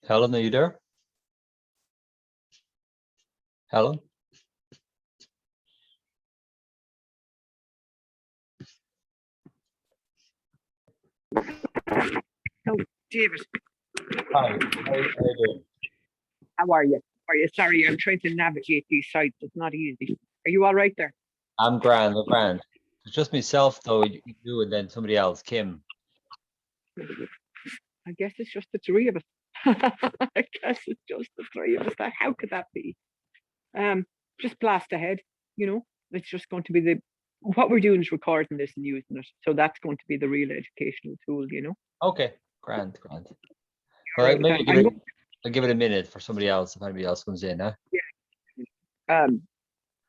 Helen, are you there? Helen? Oh, David. Hi, how are you doing? How are you? Sorry, I'm trying to navigate these sites. It's not easy. Are you all right there? I'm grand, I'm grand. It's just myself though, you and then somebody else, Kim. I guess it's just the three of us. I guess it's just the three of us. How could that be? Just blast ahead, It's just going to be what we're doing is recording this and using it. So that's going to be the real educational tool, Okay, grand. Well, Right, maybe I'll give it a minute for somebody else if anybody else comes in, huh?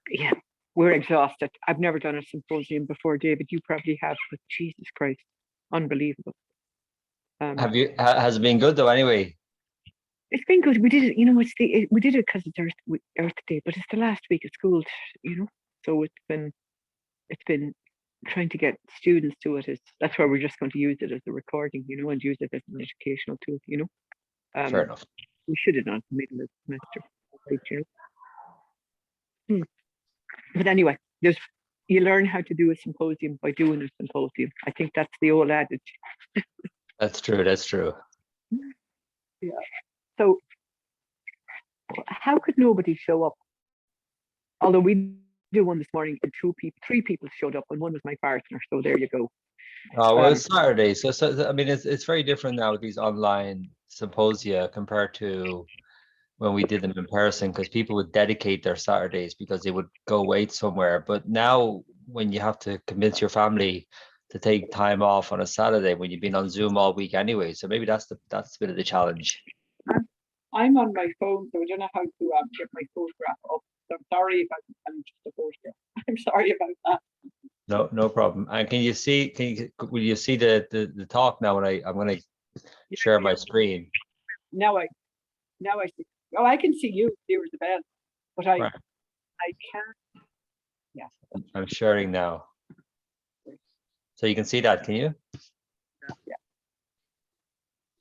Yeah, we're exhausted. I've never done a symposium before, David. You probably have, but Jesus Christ, unbelievable. Has it been good though anyway? It's been good. We did it, we did it because it's Earth Day, but it's the last week of school, So it's been trying to get students to it. That's why we're just going to use it as a recording, and use it as an educational tool, Fair enough. We should have done it in the middle of the semester. But anyway, you learn how to do a symposium by doing a symposium. I think that's the old adage. That's true. Yeah. So how could nobody show up? Although we did one this morning and three people showed up and one was my partner. So there you go. Oh, well, it's Saturday. So I mean, it's very different now with these online symposia compared to when we did them in person, because people would dedicate their Saturdays because they would go wait somewhere. But now when you have to convince your family to take time off on a Saturday when you've been on Zoom all week anyway, so maybe that's a bit of the challenge. I'm on my phone, so I don't know how to get my photograph up. So I'm sorry if I'm just a photograph. I'm sorry about that. No problem. And will you see the talk now when I'm going to share my screen? Now I see. Oh, I can see you, viewers the bell, but I can't. Yeah. I'm sharing now. So you can see that, can you? Yeah.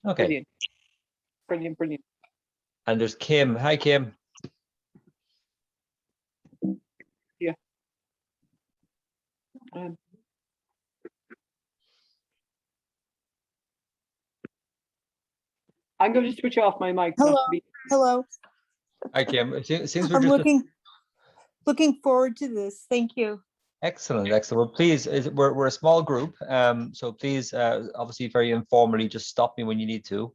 Okay. Brilliant. And there's Kim. Hi, Kim. Yeah. I'm going to switch off my mic. Hello. Hi, Kim. I'm looking forward to this. Thank you. Excellent. Well, please, we're a small group, so please, obviously, very informally, just stop me when you need to,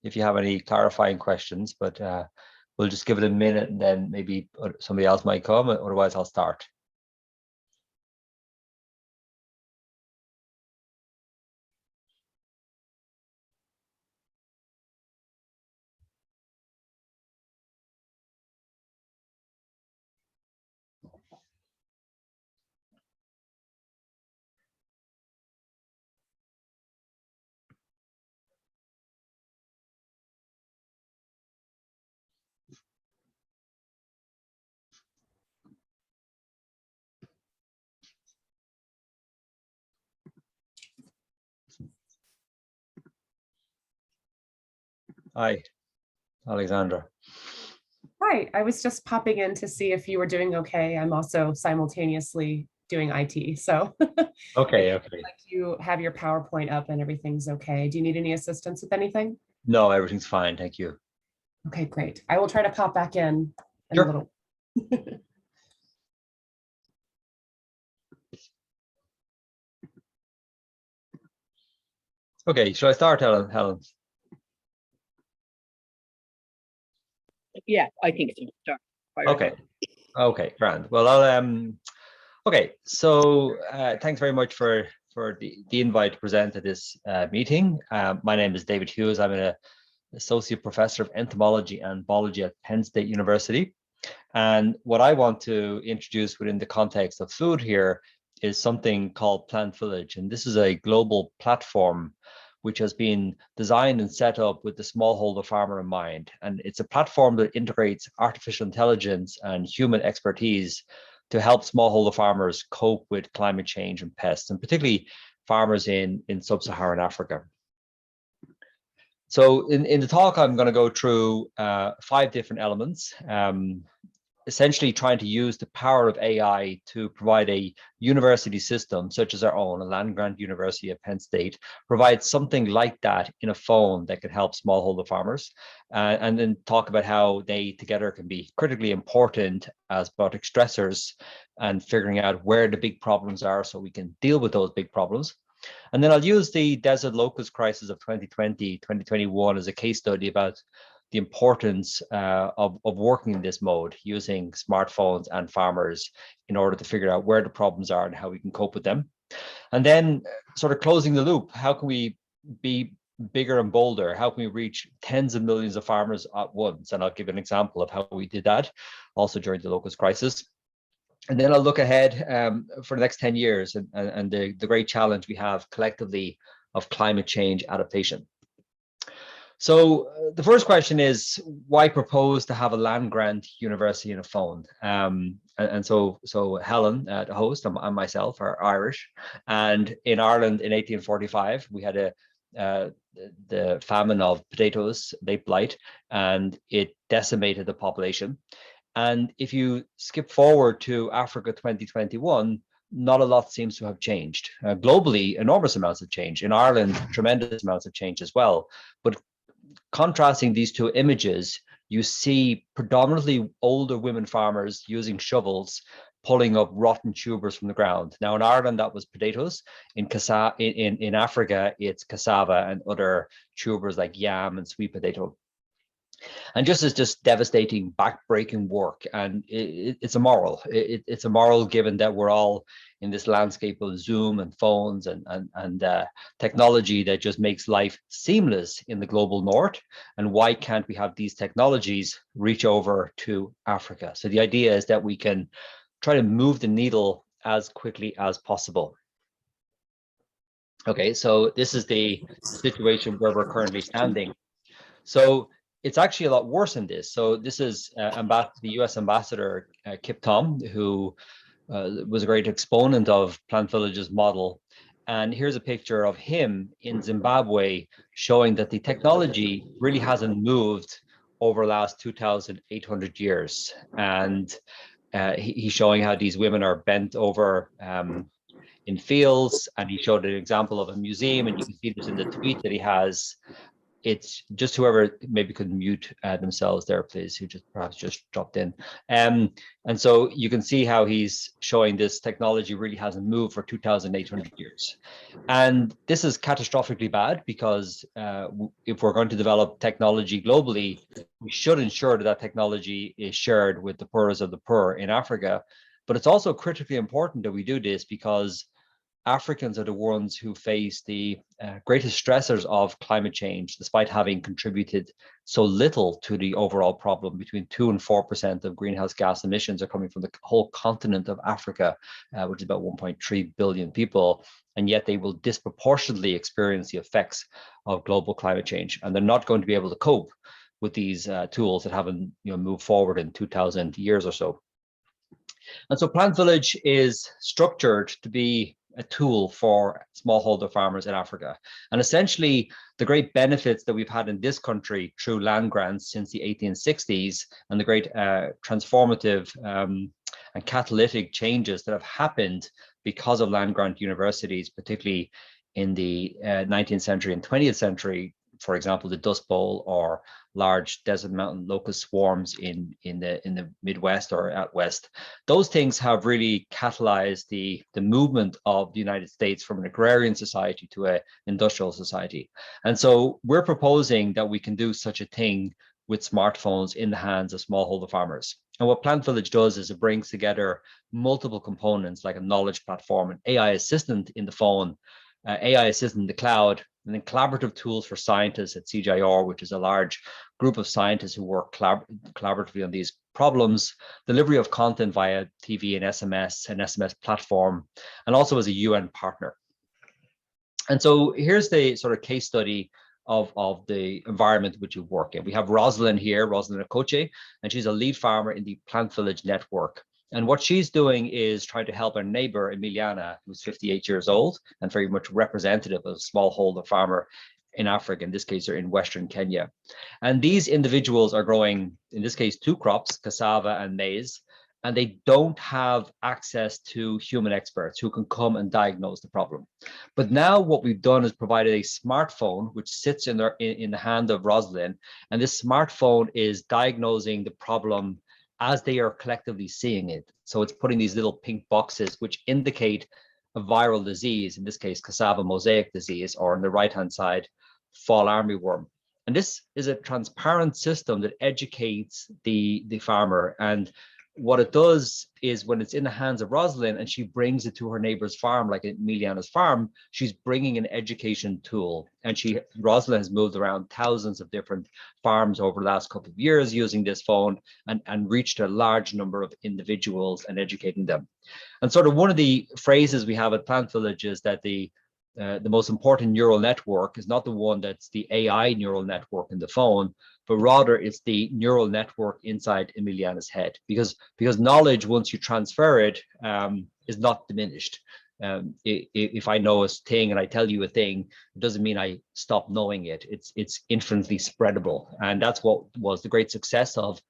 if you have any clarifying questions. But we'll just give it a minute, and then maybe somebody else might come. Otherwise, I'll start. Hi, Alexandra. Hi, I was just popping in to see if you were doing okay. I'm also simultaneously doing IT, so Okay. like you have your PowerPoint up and everything's okay. Do you need any assistance with anything? No, everything's fine. Thank you. Okay, great. I will try to pop back in a little. Okay, shall I start, Helen? Yeah, I think so. Start. Okay, grand. Well, okay, so thanks very much for the invite to present at this meeting. My name is David Hughes. I'm an associate professor of entomology and biology at Penn State University. And what I want to introduce within the context of food here is something called PlantVillage. And this is a global platform which has been designed and set up with the smallholder farmer in mind. And it's a platform that integrates artificial intelligence and human expertise to help smallholder farmers cope with climate change and pests, and particularly farmers in sub-Saharan Africa. So in the talk, I'm going to go through 5 different elements, essentially trying to use the power of AI to provide a university system such as our own, a land-grant university at Penn State, provide something like that in a phone that could help smallholder farmers, and then talk about how they together can be critically important as biotic stressors and figuring out where the big problems are so we can deal with those big problems. And then I'll use the desert locust crisis of 2020, 2021 as a case study about the importance of working in this mode, using smartphones and farmers in order to figure out where the problems are and how we can cope with them. And then sort of closing the loop, how can we be bigger and bolder? How can we reach tens of millions of farmers at once? And I'll give an example of how we did that also during the locust crisis. And then I'll look ahead for the next 10 years and the great challenge we have collectively of climate change adaptation. So the first question is, why propose to have a land-grant university in a phone? So Helen, the host, and myself are Irish. And in Ireland in 1845, we had the famine of potatoes, late blight, and it decimated the population. And if you skip forward to Africa 2021, not a lot seems to have changed. Globally, enormous amounts have changed. In Ireland, tremendous amounts have changed as well. But contrasting these 2 images, you see predominantly older women farmers using shovels, pulling up rotten tubers from the ground. Now in Ireland, that was potatoes. In Africa, it's cassava and other tubers like yam and sweet potato. And just devastating, back-breaking work. And it's immoral. It's immoral given that we're all in this landscape of Zoom and phones and technology that just makes life seamless in the global north. And why can't we have these technologies reach over to Africa? So the idea is that we can try to move the needle as quickly as possible. Okay, so this is the situation where we're currently standing. So it's actually a lot worse than this. So this is the US ambassador, Kip Tom, who was a great exponent of PlantVillage's model. And here's a picture of him in Zimbabwe showing that the technology really hasn't moved over the last 2,800 years. And he's showing how these women are bent over in fields. And he showed an example of a museum, and you can see this in the tweet that he has. It's just whoever maybe could mute themselves there, please, who perhaps just dropped in. And so you can see how he's showing this technology really hasn't moved for 2,800 years. And this is catastrophically bad because if we're going to develop technology globally, we should ensure that that technology is shared with the poorest of the poor in Africa. But it's also critically important that we do this because Africans are the ones who face the greatest stressors of climate change, despite having contributed so little to the overall problem. Between 2 and 4% of greenhouse gas emissions are coming from the whole continent of Africa, which is about 1.3 billion people, and yet they will disproportionately experience the effects of global climate change, and they're not going to be able to cope with these tools that haven't moved forward in 2,000 years or so. And so PlantVillage is structured to be a tool for smallholder farmers in Africa. And essentially, the great benefits that we've had in this country through land grants since the 1860s and the great transformative and catalytic changes that have happened because of land grant universities, particularly in the 19th century and 20th century, for example, the Dust Bowl or large desert mountain locust swarms in the Midwest or out west. Those things have really catalyzed the movement of the United States from an agrarian society to an industrial society. And so we're proposing that we can do such a thing with smartphones in the hands of smallholder farmers. And what PlantVillage does is it brings together multiple components like a knowledge platform, an AI assistant in the phone, AI assistant in the cloud, and then collaborative tools for scientists at CGIR, which is a large group of scientists who work collaboratively on these problems, delivery of content via TV and SMS, an SMS platform, and also as a UN partner. And so here's the sort of case study of the environment which you work in. We have Rosalind here, Rosalind Okoche, and she's a lead farmer in the PlantVillage network. And what she's doing is trying to help her neighbor, Emiliana, who's 58 years old and very much representative of a smallholder farmer in Africa. In this case, they're in Western Kenya. And these individuals are growing, in this case, two crops, cassava and maize, and they don't have access to human experts who can come and diagnose the problem. But now what we've done is provided a smartphone which sits in the hand of Rosalind, and this smartphone is diagnosing the problem as they are collectively seeing it. So it's putting these little pink boxes which indicate a viral disease, in this case, cassava mosaic disease, or on the right-hand side, fall armyworm. And this is a transparent system that educates the farmer. And what it does is when it's in the hands of Rosalind and she brings it to her neighbor's farm, like at Emiliana's farm, she's bringing an education tool. And Rosalind has moved around thousands of different farms over the last couple of years using this phone and reached a large number of individuals and educating them. And sort of one of the phrases we have at PlantVillage is that the most important neural network is not the one that's the AI neural network in the phone, but rather it's the neural network inside Emiliana's head, because knowledge, once you transfer it, is not diminished. If I know a thing and I tell you a thing, it doesn't mean I stop knowing it. It's infinitely spreadable. And that's what was the great success of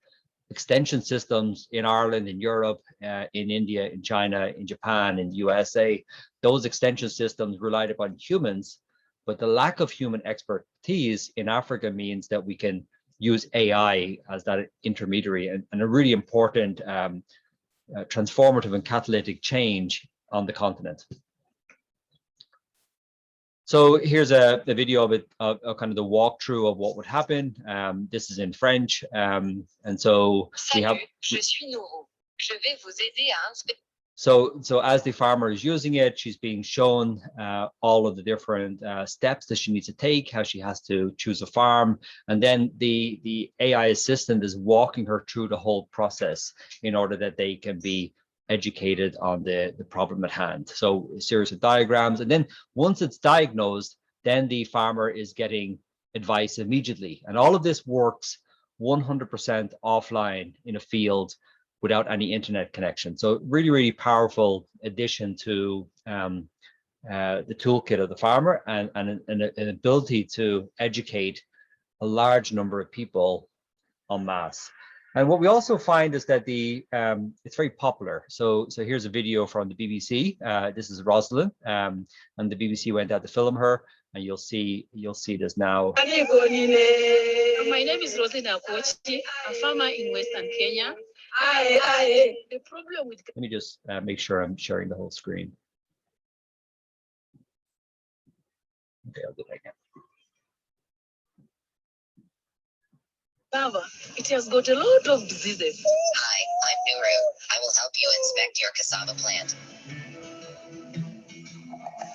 extension systems in Ireland, in Europe, in India, in China, in Japan, in the USA. Those extension systems relied upon humans, but the lack of human expertise in Africa means that we can use AI as that intermediary and a really important transformative and catalytic change on the continent. So here's a video of it, of kind of the walkthrough of what would happen. This is in French, and so we have. So as the farmer is using it, she's being shown all of the different steps that she needs to take, how she has to choose a farm, and then the AI assistant is walking her through the whole process in order that they can be educated on the problem at hand. So a series of diagrams, and then once it's diagnosed, then the farmer is getting advice immediately. And all of this works 100% offline in a field without any internet connection. So really, really powerful addition to the toolkit of the farmer, and an ability to educate a large number of people en masse. And what we also find is that it's very popular. So here's a video from the BBC. This is Rosalind, and the BBC went out to film her, and you'll see this now. My name is Rosalind Akochi, a farmer in Western Kenya. The problem with... Let me just make sure I'm sharing the whole screen. Okay, I'll do that again. It has got a lot of diseases. Hi, I'm Nuru. I will help you inspect your cassava plant.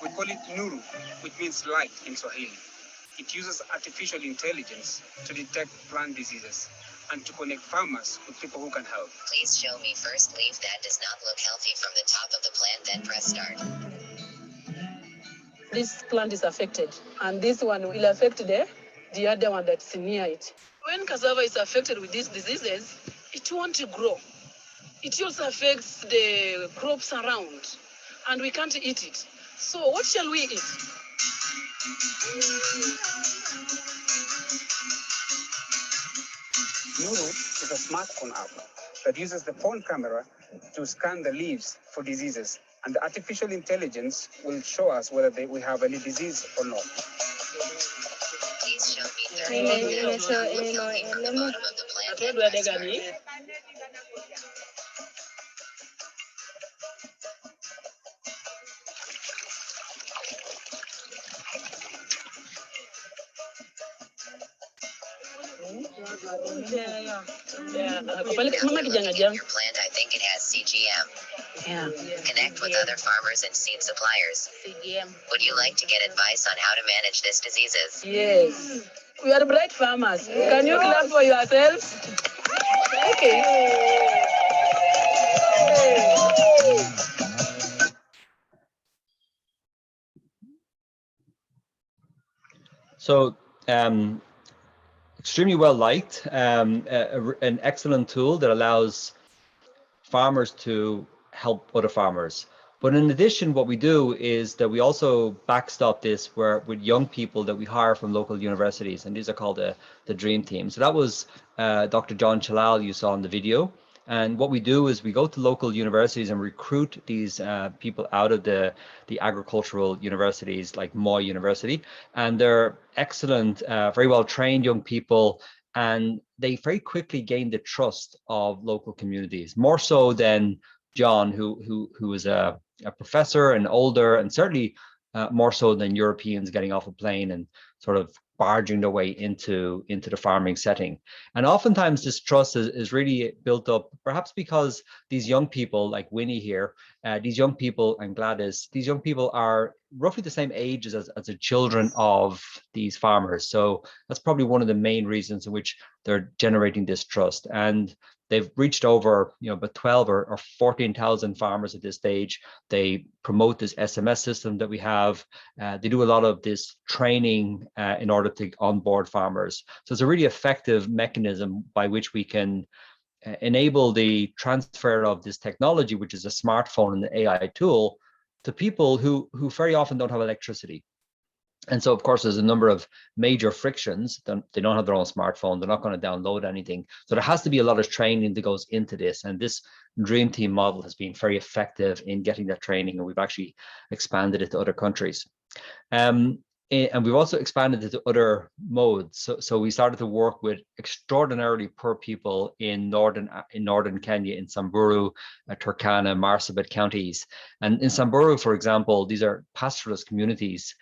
We call it Nuru, which means light in Swahili. It uses artificial intelligence to detect plant diseases and to connect farmers with people who can help. Please show me first leaf that does not look healthy from the top of the plant, then press start. This plant is affected, and this one will affect the other one that's near it. When cassava is affected with these diseases, it won't grow. It also affects the crops around, and we can't eat it. So what shall we eat? Nuru is a smartphone app that uses the phone camera to scan the leaves for diseases, and the artificial intelligence will show us whether we have any disease or not. Please show me 30 leaves that look healthy from the bottom of the plant, then press start. Your plant, I think it has CGM. Yeah. Connect with other farmers and seed suppliers. Would you like to get advice on how to manage these diseases? Yes. We are bright farmers. Can you clap for yourselves? Okay. So extremely well liked, an excellent tool that allows farmers to help other farmers. But in addition, what we do is that we also backstop this with young people that we hire from local universities, and these are called the Dream Team. So that was Dr. John Chalal you saw in the video. And what we do is we go to local universities and recruit these people out of the agricultural universities like Moy University. And they're excellent, very well trained young people. And they very quickly gain the trust of local communities, more so than John, who was a professor and older, and certainly more so than Europeans getting off a plane and sort of barging their way into the farming setting. And oftentimes this trust is really built up, perhaps because these young people like Winnie here, these young people and Gladys, these young people are roughly the same age as the children of these farmers. So that's probably one of the main reasons in which they're generating this trust. And they've reached over, about 12 or 14,000 farmers at this stage. They promote this SMS system that we have. They do a lot of this training in order to onboard farmers. So it's a really effective mechanism by which we can enable the transfer of this technology, which is a smartphone and the AI tool, to people who very often don't have electricity. And so, of course, there's a number of major frictions. They don't have their own smartphone. They're not going to download anything. So there has to be a lot of training that goes into this. And this Dream Team model has been very effective in getting that training. And we've actually expanded it to other countries. And we've also expanded it to other modes. So we started to work with extraordinarily poor people in northern Kenya, in Samburu, Turkana, Marsabit counties. And in Samburu, for example, these are pastoralist communities.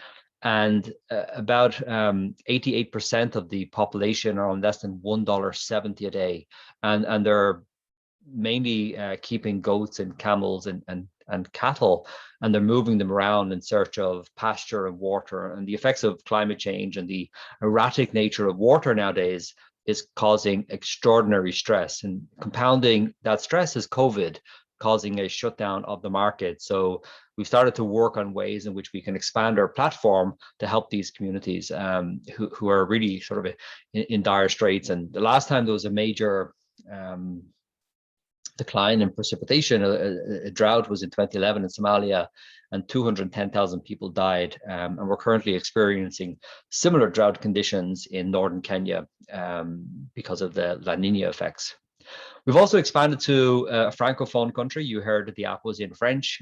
And about 88% of the population are on less than $1.70 a day, and they're mainly keeping goats and camels and cattle, and they're moving them around in search of pasture and water. And the effects of climate change and the erratic nature of water nowadays is causing extraordinary stress, and compounding that stress is COVID, causing a shutdown of the market. So we've started to work on ways in which we can expand our platform to help these communities who are really sort of in dire straits. And the last time there was a major decline in precipitation, a drought, was in 2011 in Somalia, and 210,000 people died. And we're currently experiencing similar drought conditions in northern Kenya because of the La Nina effects. We've also expanded to a Francophone country. You heard that the app was in French.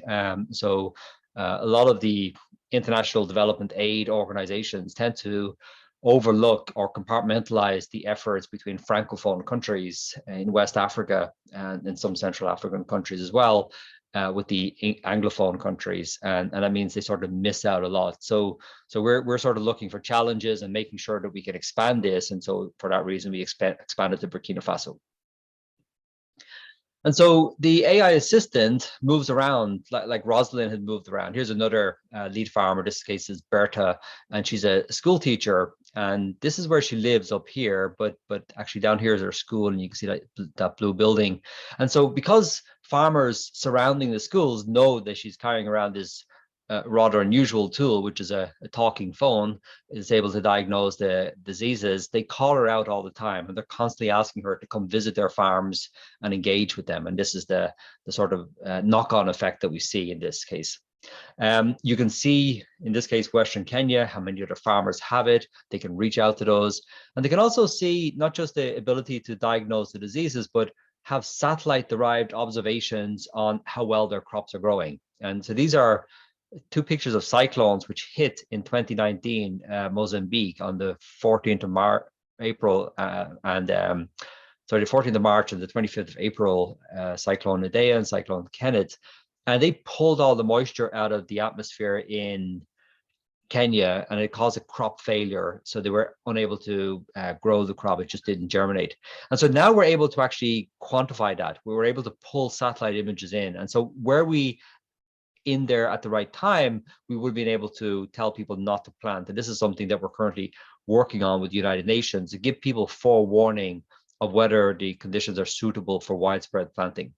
So a lot of the international development aid organizations tend to overlook or compartmentalize the efforts between Francophone countries in West Africa and in some Central African countries as well, with the Anglophone countries. And that means they sort of miss out a lot. So we're sort of looking for challenges and making sure that we can expand this. And so for that reason, we expanded to Burkina Faso. And so the AI assistant moves around like Rosalind had moved around. Here's another lead farmer. This case is Berta, and she's a school teacher. And this is where she lives up here, but actually down here is her school, and you can see that blue building. And so because farmers surrounding the schools know that she's carrying around this rather unusual tool, which is a talking phone, is able to diagnose the diseases, they call her out all the time, and they're constantly asking her to come visit their farms and engage with them. And this is the sort of knock-on effect that we see in this case. You can see in this case Western Kenya how many other farmers have it. They can reach out to those, and they can also see not just the ability to diagnose the diseases, but have satellite derived observations on how well their crops are growing. And so these are two pictures of cyclones which hit in 2019 Mozambique on the 14th of April and the 14th of March and the 25th of April, Cyclone Idea and Cyclone Kenneth. And they pulled all the moisture out of the atmosphere in Kenya, and it caused a crop failure. So they were unable to grow the crop. It just didn't germinate. And so now we're able to actually quantify that. We were able to pull satellite images in. And so where we in there at the right time, we would have been able to tell people not to plant. And this is something that we're currently working on with the United Nations to give people forewarning of whether the conditions are suitable for widespread planting.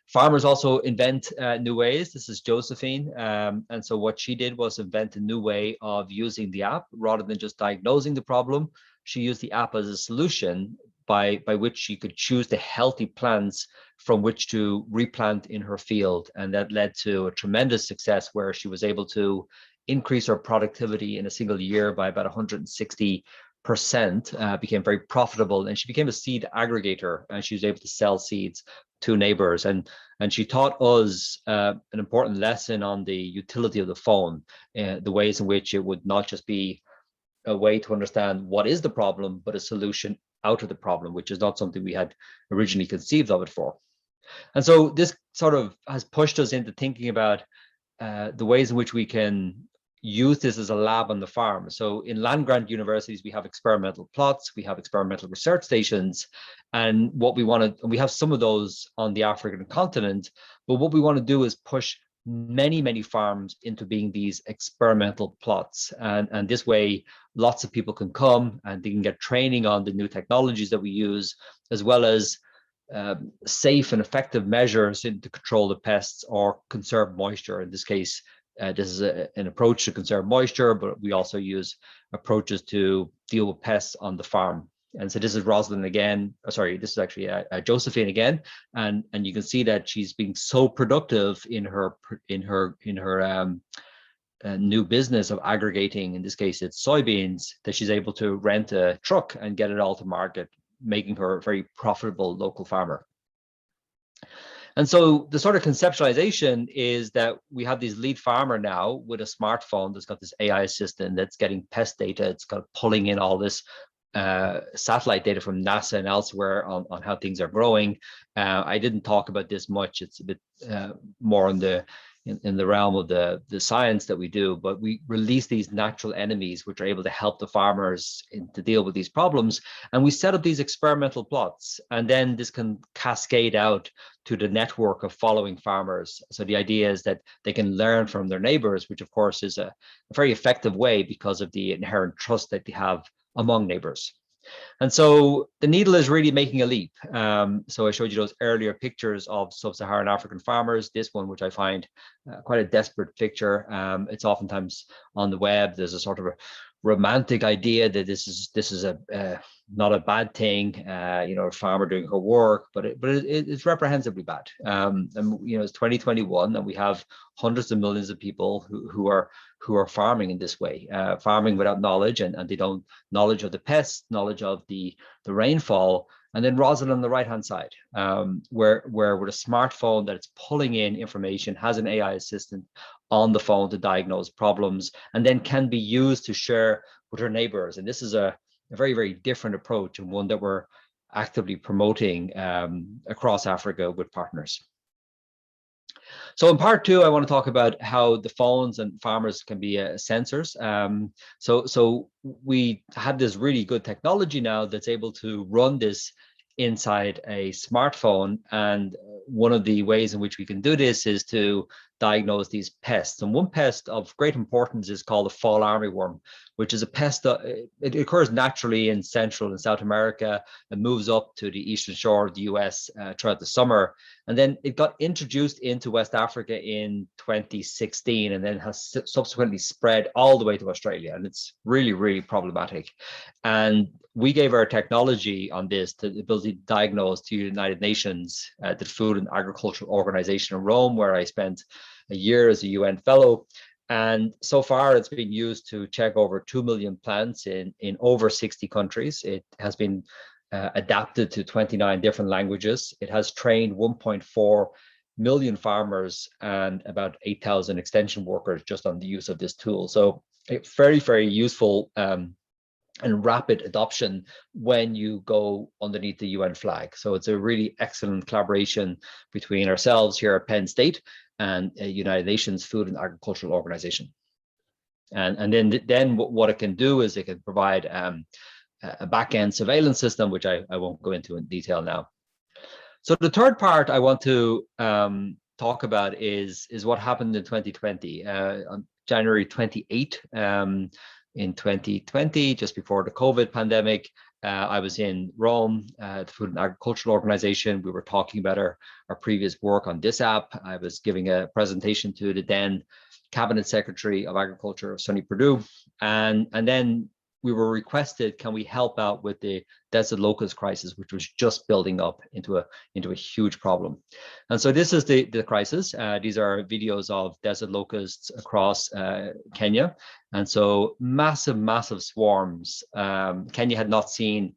Farmers also invent new ways. This is Josephine. And so what she did was invent a new way of using the app rather than just diagnosing the problem. She used the app as a solution by which she could choose the healthy plants from which to replant in her field. And that led to a tremendous success where she was able to increase her productivity in a single year by about 160%, became very profitable, and she became a seed aggregator, and she was able to sell seeds to neighbors. And she taught us an important lesson on the utility of the phone, the ways in which it would not just be a way to understand what is the problem, but a solution out of the problem, which is not something we had originally conceived of it for. And so this sort of has pushed us into thinking about the ways in which we can use this as a lab on the farm. So in land-grant universities, we have experimental plots, we have experimental research stations, and what we want to, and we have some of those on the African continent, but what we want to do is push many farms into being these experimental plots. And this way, lots of people can come and they can get training on the new technologies that we use, as well as safe and effective measures to control the pests or conserve moisture. In this case, this is an approach to conserve moisture, but we also use approaches to deal with pests on the farm. And so this is Rosalind again. Sorry, this is actually Josephine again, and you can see that she's being so productive in her new business of aggregating. In this case, it's soybeans, that she's able to rent a truck and get it all to market, making her a very profitable local farmer. And so the sort of conceptualization is that we have this lead farmer now with a smartphone that's got this AI assistant that's getting pest data. It's got pulling in all this satellite data from NASA and elsewhere on how things are growing. I didn't talk about this much. It's a bit more in the realm of the science that we do, but we release these natural enemies which are able to help the farmers to deal with these problems. And we set up these experimental plots, and then this can cascade out to the network of following farmers. So the idea is that they can learn from their neighbors, which of course is a very effective way because of the inherent trust that they have among neighbors. And so the needle is really making a leap. So I showed you those earlier pictures of sub-Saharan African farmers. This one, which I find quite a desperate picture. It's oftentimes on the web. There's a sort of a romantic idea that this is not a bad thing, a farmer doing her work, but it's reprehensibly bad. And it's 2021, and we have hundreds of millions of people who are farming in this way, farming without knowledge, and they don't knowledge of the pests, knowledge of the rainfall. And then Rosalind on the right hand side, where with a smartphone that it's pulling in information, has an AI assistant on the phone to diagnose problems, and then can be used to share with her neighbors. And this is a very different approach, and one that we're actively promoting across Africa with partners. So in part two, I want to talk about how the phones and farmers can be sensors. So we have this really good technology now that's able to run this inside a smartphone. And one of the ways in which we can do this is to diagnose these pests. And one pest of great importance is called the fall armyworm, which is a pest that it occurs naturally in Central and South America and moves up to the eastern shore of the US throughout the summer. And then it got introduced into West Africa in 2016, and then has subsequently spread all the way to Australia. And it's really problematic. And we gave our technology on this, the ability to diagnose, to the United Nations, the Food and Agricultural Organization in Rome, where I spent a year as a UN fellow. And so far, it's been used to check over 2 million plants in over 60 countries. It has been adapted to 29 different languages. It has trained 1.4 million farmers and about 8,000 extension workers just on the use of this tool. So it's very useful and rapid adoption when you go underneath the UN flag. So it's a really excellent collaboration between ourselves here at Penn State and United Nations Food and Agricultural Organization. And then what it can do is it can provide a back-end surveillance system, which I won't go into in detail now. So the third part I want to talk about is what happened in 2020. On January 28, in 2020, just before the COVID pandemic, I was in Rome, the Food and Agricultural Organization. We were talking about our previous work on this app. I was giving a presentation to the then Cabinet Secretary of Agriculture, Sonny Perdue. And then we were requested, can we help out with the desert locust crisis, which was just building up into a huge problem. And so this is the crisis. These are videos of desert locusts across Kenya. And so massive swarms. Kenya had not seen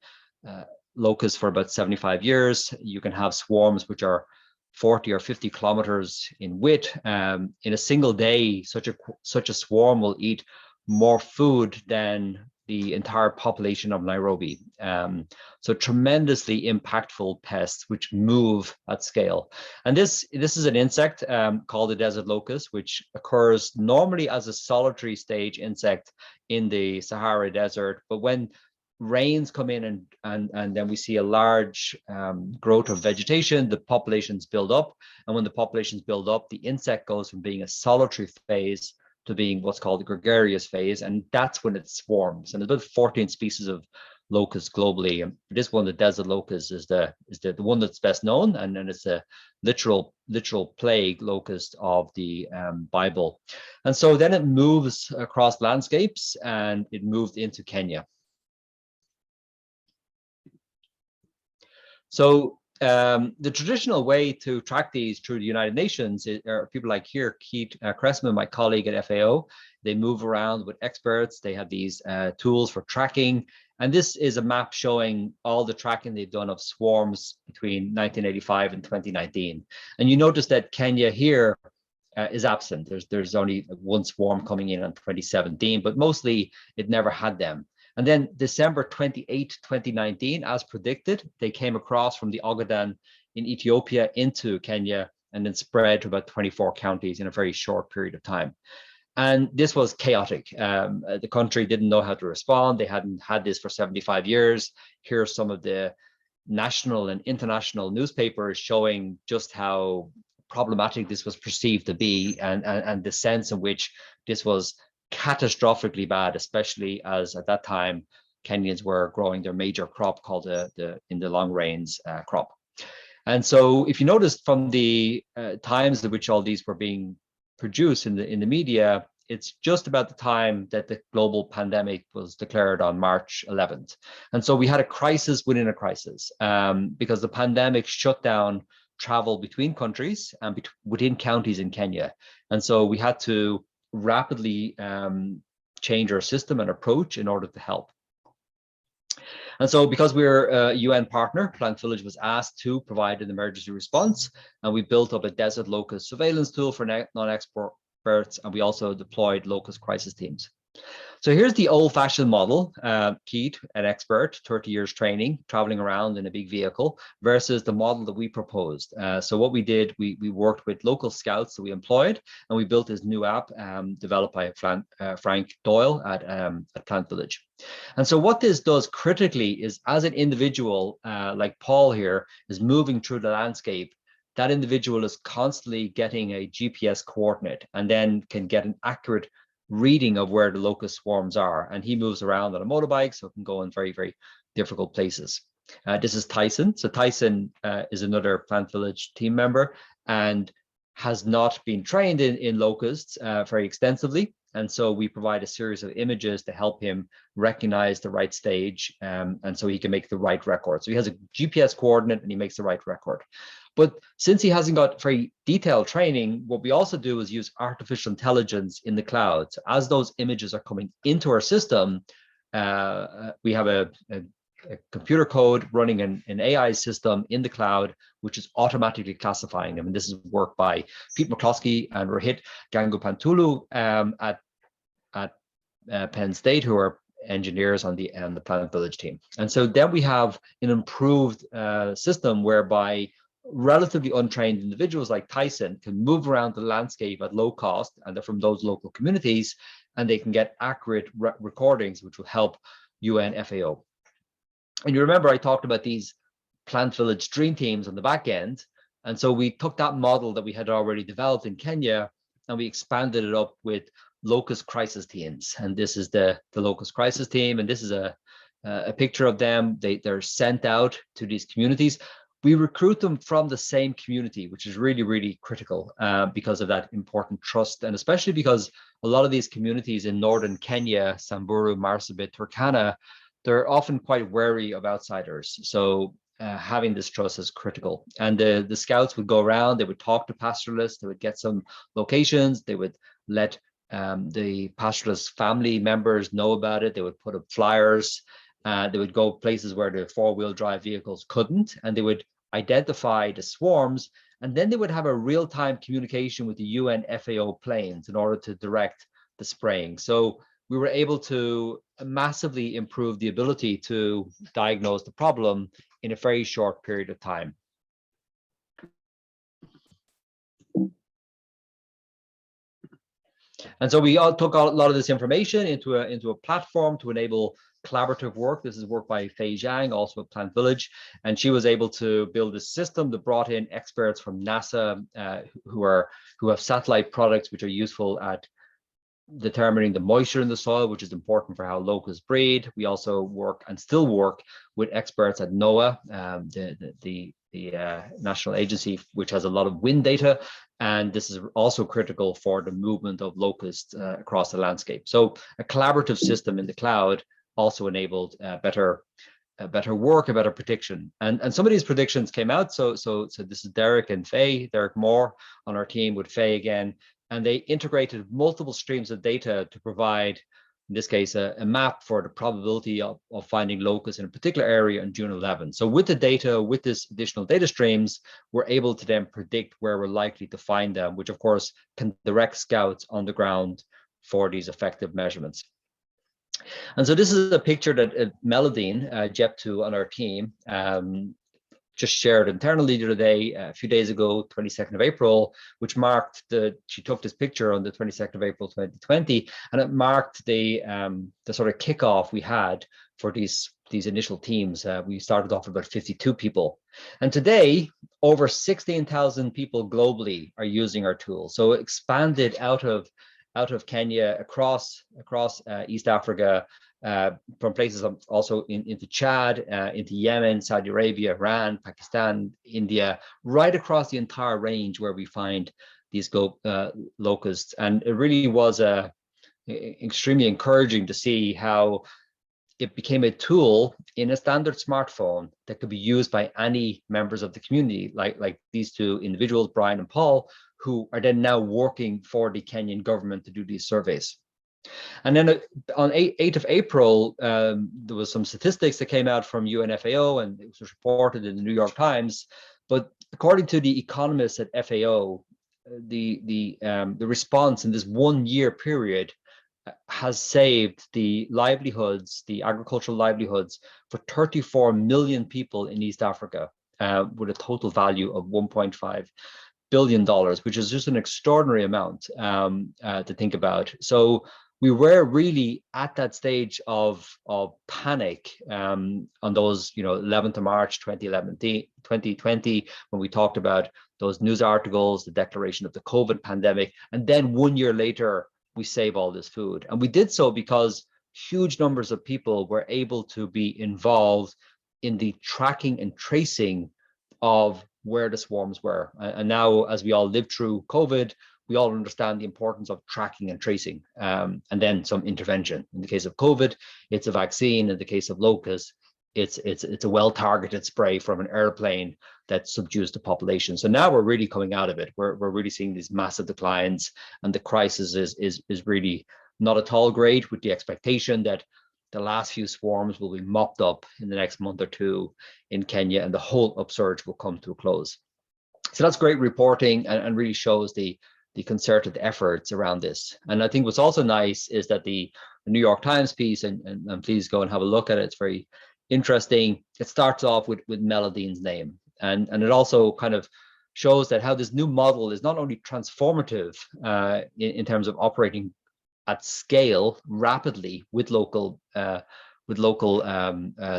locusts for about 75 years. You can have swarms which are 40 or 50 kilometers in width. In a single day, such a swarm will eat more food than the entire population of Nairobi. So tremendously impactful pests which move at scale. And this is an insect called the desert locust, which occurs normally as a solitary stage insect in the Sahara Desert. But when rains come in and then we see a large growth of vegetation, the populations build up. And when the populations build up, the insect goes from being a solitary phase to being what's called the gregarious phase, and that's when it swarms. And there's about 14 species of locusts globally. And this one, the desert locust, is the one that's best known, and then it's a literal plague locust of the Bible. And so then it moves across landscapes, and it moved into Kenya. So the traditional way to track these through the United Nations are people like here, Keith Cressman, my colleague at FAO. They move around with experts. They have these tools for tracking. And this is a map showing all the tracking they've done of swarms between 1985 and 2019. And you notice that Kenya here is absent. There's only one swarm coming in 2017, but mostly it never had them. And then December 28, 2019, as predicted, they came across from the Ogaden in Ethiopia into Kenya and then spread to about 24 counties in a very short period of time. And this was chaotic. The country didn't know how to respond. They hadn't had this for 75 years. Here are some of the national and international newspapers showing just how problematic this was perceived to be, and the sense in which this was catastrophically bad, especially as at that time Kenyans were growing their major crop called in the long rains crop. And so if you notice from the times at which all these were being produced in the media, it's just about the time that the global pandemic was declared on March 11th. And so we had a crisis within a crisis because the pandemic shut down travel between countries and within counties in Kenya. And so we had to rapidly change our system and approach in order to help. And so because we're a UN partner, PlantVillage was asked to provide an emergency response, and we built up a desert locust surveillance tool for non-experts, and we also deployed locust crisis teams. So here's the old-fashioned model, Keith, an expert, 30 years training, traveling around in a big vehicle, versus the model that we proposed. So what we did, we worked with local scouts that we employed, and we built this new app developed by Frank Doyle at PlantVillage. And so what this does critically is, as an individual, like Paul here, is moving through the landscape, that individual is constantly getting a GPS coordinate and then can get an accurate reading of where the locust swarms are. And he moves around on a motorbike, so it can go in very, very difficult places. This is Tyson. So Tyson is another PlantVillage team member and has not been trained in locusts very extensively. And so we provide a series of images to help him recognize the right stage, and so he can make the right record. So he has a GPS coordinate and he makes the right record. But since he hasn't got very detailed training, what we also do is use artificial intelligence in the cloud. So as those images are coming into our system, we have a computer code running an AI system in the cloud, which is automatically classifying them. And this is work by Pete McCloskey and Rohit Gangupantulu at Penn State, who are engineers on the PlantVillage team. And so then we have an improved system whereby relatively untrained individuals like Tyson can move around the landscape at low cost, and they're from those local communities, and they can get accurate recordings, which will help UN FAO. And you remember I talked about these PlantVillage dream teams on the back end. And so we took that model that we had already developed in Kenya and we expanded it up with locust crisis teams. And this is the locust crisis team. And this is a picture of them. They're sent out to these communities. we recruit them from the same community, which is really, really critical because of that important trust. And especially because a lot of these communities in northern Kenya, Samburu, Marsabit, Turkana, they're often quite wary of outsiders. So having this trust is critical. And the scouts would go around, they would talk to pastoralists, they would get some locations, they would let the pastoralist family members know about it, they would put up flyers, they would go places where the four-wheel drive vehicles couldn't, and they would identify the swarms, and then they would have a real-time communication with the UN FAO planes in order to direct the spraying. So we were able to massively improve the ability to diagnose the problem in a very short period of time. And so we all took a lot of this information into a platform to enable collaborative work. This is work by Fei Zhang, also at PlantVillage, and she was able to build a system that brought in experts from NASA who have satellite products which are useful at determining the moisture in the soil, which is important for how locusts breed. We also work and still work with experts at NOAA, the national agency, which has a lot of wind data. And this is also critical for the movement of locusts across the landscape. So a collaborative system in the cloud also enabled better work, a better prediction. And some of these predictions came out. So this is Derek and Faye, Derek Moore on our team with Faye again. And they integrated multiple streams of data to provide, in this case, a map for the probability of finding locusts in a particular area on June 11. So with the data, with this additional data streams, we're able to then predict where we're likely to find them, which of course can direct scouts on the ground for these effective measurements. And so this is a picture that Melodine Jeptu on our team just shared internally the other day, a few days ago, 22nd of April, which marked she took this picture on the 22nd of April, 2020, and it marked the sort of kickoff we had for these initial teams. We started off with about 52 people. And today, over 16,000 people globally are using our tool. So it expanded out of Kenya, across East Africa, from places also into Chad, into Yemen, Saudi Arabia, Iran, Pakistan, India, right across the entire range where we find these locusts. And it really was extremely encouraging to see how it became a tool in a standard smartphone that could be used by any members of the community, like these two individuals, Brian and Paul, who are then now working for the Kenyan government to do these surveys. And then on 8th of April, there was some statistics that came out from UNFAO, and it was reported in the New York Times. But according to the economists at FAO, the response in this 1 year period has saved the livelihoods, the agricultural livelihoods, for 34 million people in East Africa, with a total value of $1.5 billion, which is just an extraordinary amount to think about. So we were really at that stage of panic on those, 11th of March 2020, when we talked about those news articles, the declaration of the COVID pandemic, and then 1 year later, we save all this food. And we did so because huge numbers of people were able to be involved in the tracking and tracing of where the swarms were. And now, as we all live through COVID, we all understand the importance of tracking and tracing, and then some intervention. In the case of COVID, it's a vaccine. In the case of locusts, it's a well-targeted spray from an airplane that subdues the population. So now we're really coming out of it. We're really seeing these massive declines, and the crisis is really not at all great, with the expectation that the last few swarms will be mopped up in the next month or two in Kenya, and the whole upsurge will come to a close. So that's great reporting, and really shows the concerted efforts around this. And I think what's also nice is that the New York Times piece, and please go and have a look at it, it's very interesting. It starts off with Melodine's name, and it also kind of shows that how this new model is not only transformative in terms of operating at scale rapidly with local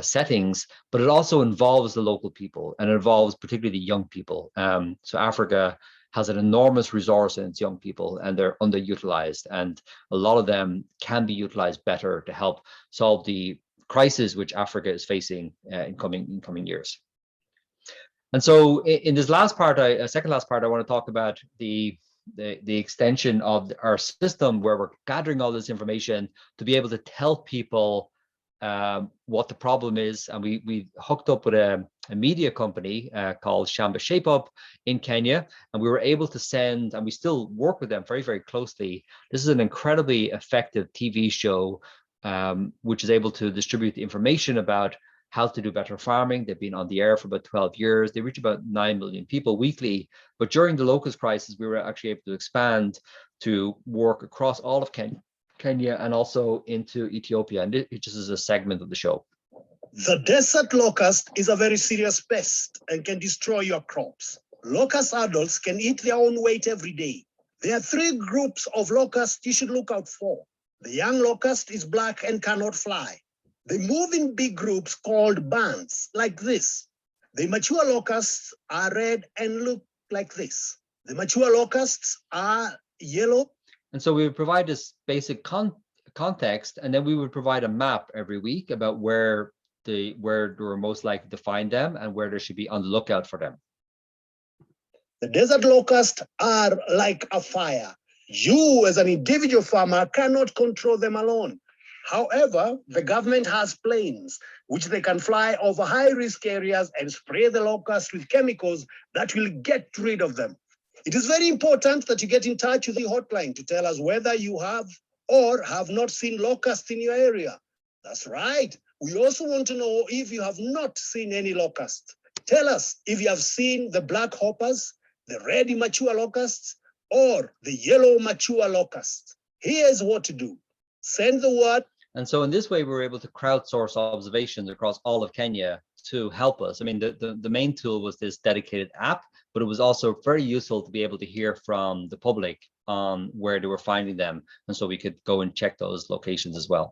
settings, but it also involves the local people, and it involves particularly the young people. So Africa has an enormous resource in its young people, and they're underutilized, and a lot of them can be utilized better to help solve the crisis which Africa is facing in coming years. And so in this last part, second last part, I want to talk about the extension of our system, where we're gathering all this information to be able to tell people what the problem is. And we hooked up with a media company called Shamba Shape Up in Kenya, and we were able to send, and we still work with them very, very closely. This is an incredibly effective TV show, which is able to distribute the information about how to do better farming. They've been on the air for about 12 years. They reach about 9 million people weekly. But during the locust crisis, we were actually able to expand to work across all of Kenya and also into Ethiopia. And it just is a segment of the show. The desert locust is a very serious pest and can destroy your crops. Locust adults can eat their own weight every day. There are 3 groups of locusts you should look out for. The young locust is black and cannot fly. They move in big groups called bands, like this. The mature locusts are red and look like this. The mature locusts are yellow. And so we would provide this basic context, and then we would provide a map every week about where we're most likely to find them and where they should be on the lookout for them. The desert locusts are like a fire. You, as an individual farmer, cannot control them alone. However, the government has planes which they can fly over high-risk areas and spray the locusts with chemicals that will get rid of them. It is very important that you get in touch with the hotline to tell us whether you have or have not seen locusts in your area. That's right. We also want to know if you have not seen any locusts. Tell us if you have seen the black hoppers, the red immature locusts, or the yellow mature locusts. Here's what to do. Send the word. And so in this way, we were able to crowdsource observations across all of Kenya to help us. I mean, the main tool was this dedicated app, but it was also very useful to be able to hear from the public on where they were finding them. And so we could go and check those locations as well.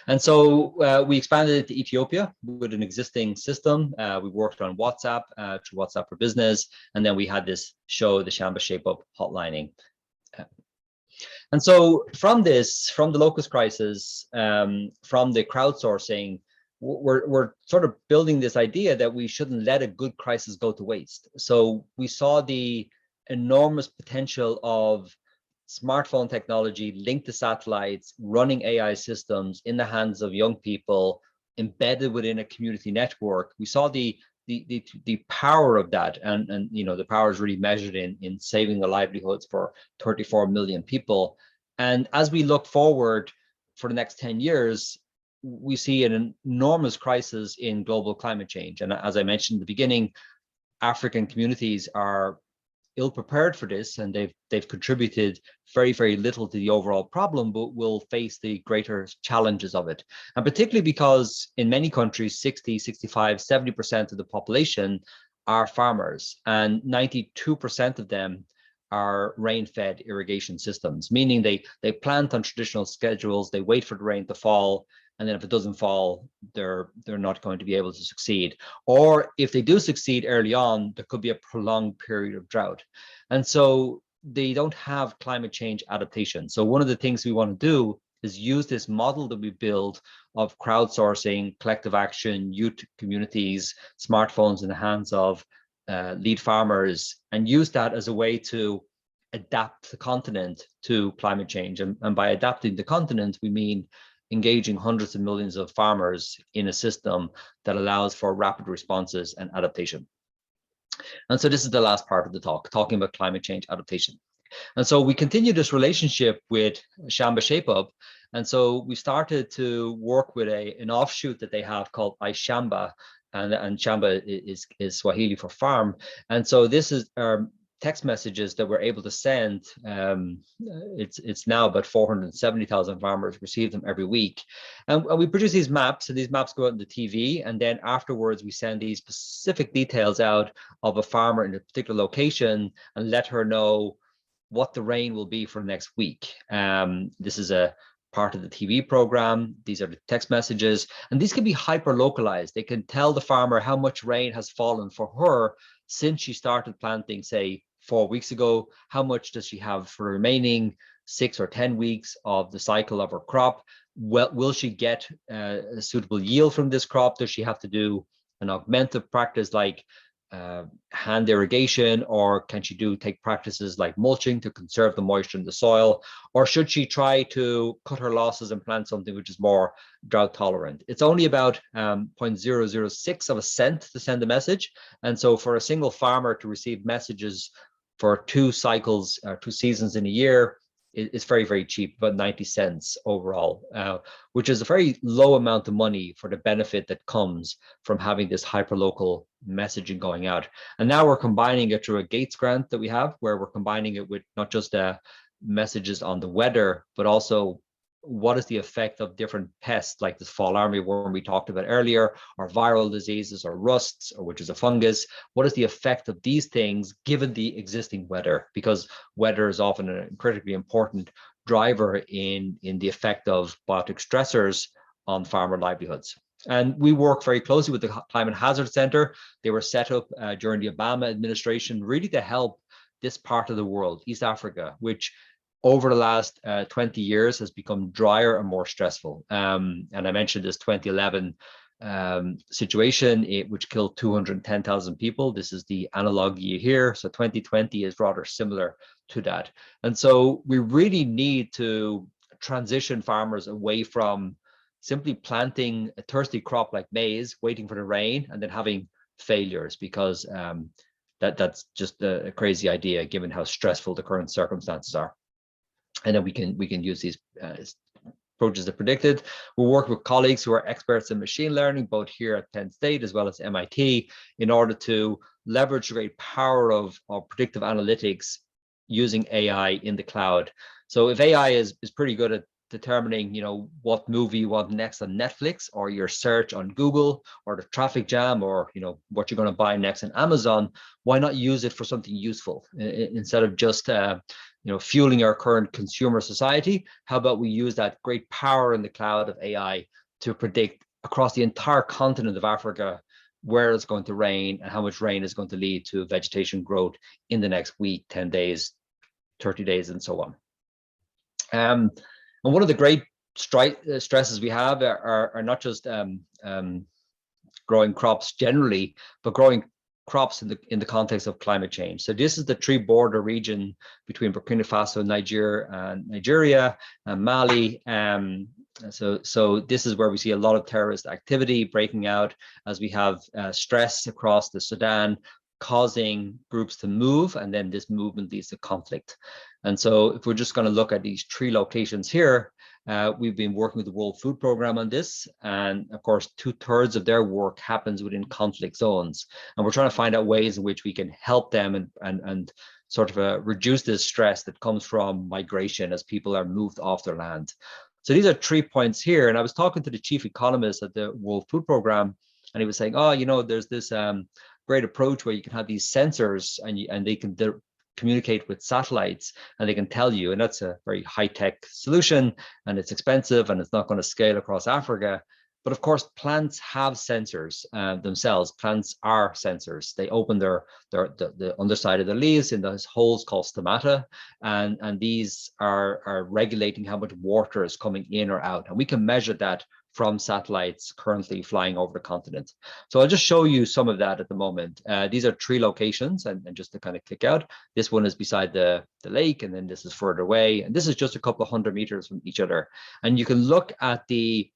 And so we expanded it to Ethiopia with an existing system. We worked on WhatsApp through WhatsApp for Business. And then we had this show, the Shamba Shape Up hotlining. And so from this, from the locust crisis, from the crowdsourcing, we're sort of building this idea that we shouldn't let a good crisis go to waste. So we saw the enormous potential of smartphone technology linked to satellites, running AI systems in the hands of young people, embedded within a community network. We saw the power of that, and you know, the power is really measured in saving the livelihoods for 34 million people. And as we look forward for the next 10 years, we see an enormous crisis in global climate change. And as I mentioned in the beginning, African communities are ill prepared for this, and they've contributed very, very little to the overall problem, but will face the greater challenges of it. And particularly because in many countries, 60, 65, 70% of the population are farmers, and 92% of them are rain-fed irrigation systems, meaning they plant on traditional schedules, they wait for the rain to fall, and then if it doesn't fall, they're not going to be able to succeed. Or if they do succeed early on, there could be a prolonged period of drought. And so they don't have climate change adaptation. So one of the things we want to do is use this model that we build of crowdsourcing, collective action, youth communities, smartphones in the hands of lead farmers, and use that as a way to adapt the continent to climate change. And by adapting the continent, we mean engaging hundreds of millions of farmers in a system that allows for rapid responses and adaptation. And so this is the last part of the talk, talking about climate change adaptation. And so we continue this relationship with Shamba Shape Up. And so we started to work with an offshoot that they have called iShamba, and Shamba is Swahili for farm. And so this is text messages that we're able to send. It's now about 470,000 farmers receive them every week. And we produce these maps, and these maps go out on the TV, and then afterwards we send these specific details out of a farmer in a particular location and let her know what the rain will be for next week. This is a part of the TV program. These are the text messages, and these can be hyper localized. They can tell the farmer how much rain has fallen for her since she started planting, say 4 weeks ago. How much does she have for the remaining 6 or 10 weeks of the cycle of her crop? Well, will she get a suitable yield from this crop? Does she have to do an augmentative practice like hand irrigation, or can she take practices like mulching to conserve the moisture in the soil, or should she try to cut her losses and plant something which is more drought tolerant? It's only about 0.006 of a cent to send a message, and so for a single farmer to receive messages for 2 cycles or 2 seasons in a year, it's very, very cheap, about 90 cents overall, which is a very low amount of money for the benefit that comes from having this hyperlocal messaging going out. And now we're combining it through a Gates grant that we have, where we're combining it with not just messages on the weather, but also what is the effect of different pests like this fall armyworm we talked about earlier, or viral diseases, or rusts, or which is a fungus. What is the effect of these things given the existing weather? Because weather is often a critically important driver in the effect of biotic stressors on farmer livelihoods. And we work very closely with the Climate Hazard Center. They were set up during the Obama administration really to help this part of the world, East Africa, which over the last 20 years has become drier and more stressful. And I mentioned this 2011 situation, which killed 210,000 people. This is the analog year here. So 2020 is rather similar to that. And so we really need to transition farmers away from simply planting a thirsty crop like maize, waiting for the rain, and then having failures, because that's just a crazy idea given how stressful the current circumstances are. And then we can use these approaches that predicted. We'll work with colleagues who are experts in machine learning, both here at Penn State as well as MIT, in order to leverage the great power of predictive analytics using AI in the cloud. So if AI is pretty good at determining, what movie you want next on Netflix, or your search on Google, or the traffic jam, or what you're going to buy next on Amazon, why not use it for something useful instead of just fueling our current consumer society? How about we use that great power in the cloud of AI to predict across the entire continent of Africa where it's going to rain and how much rain is going to lead to vegetation growth in the next week, 10 days, 30 days, and so on. And one of the great stresses we have are not just growing crops generally, but growing crops in the context of climate change. So this is the tree border region between Burkina Faso, Nigeria, and Mali. So this is where we see a lot of terrorist activity breaking out as we have stress across the Sudan, causing groups to move, and then this movement leads to conflict. And so if we're just going to look at these 3 locations here, we've been working with the World Food Programme on this, and of course 2/3 of their work happens within conflict zones, and we're trying to find out ways in which we can help them and sort of reduce this stress that comes from migration as people are moved off their land. So these are 3 points here, and I was talking to the chief economist at the World Food Programme, and he was saying, there's this great approach where you can have these sensors and they can communicate with satellites, and they can tell you, and that's a very high-tech solution, and it's expensive, and it's not going to scale across Africa. But of course, plants have sensors themselves. Plants are sensors. They open the underside of the leaves in those holes called stomata, and these are regulating how much water is coming in or out, and we can measure that from satellites currently flying over the continent. So I'll just show you some of that at the moment. These are 3 locations, and just to kind of click out, this one is beside the lake, and then this is further away, and this is just a couple of 100 meters from each other. And you can look at the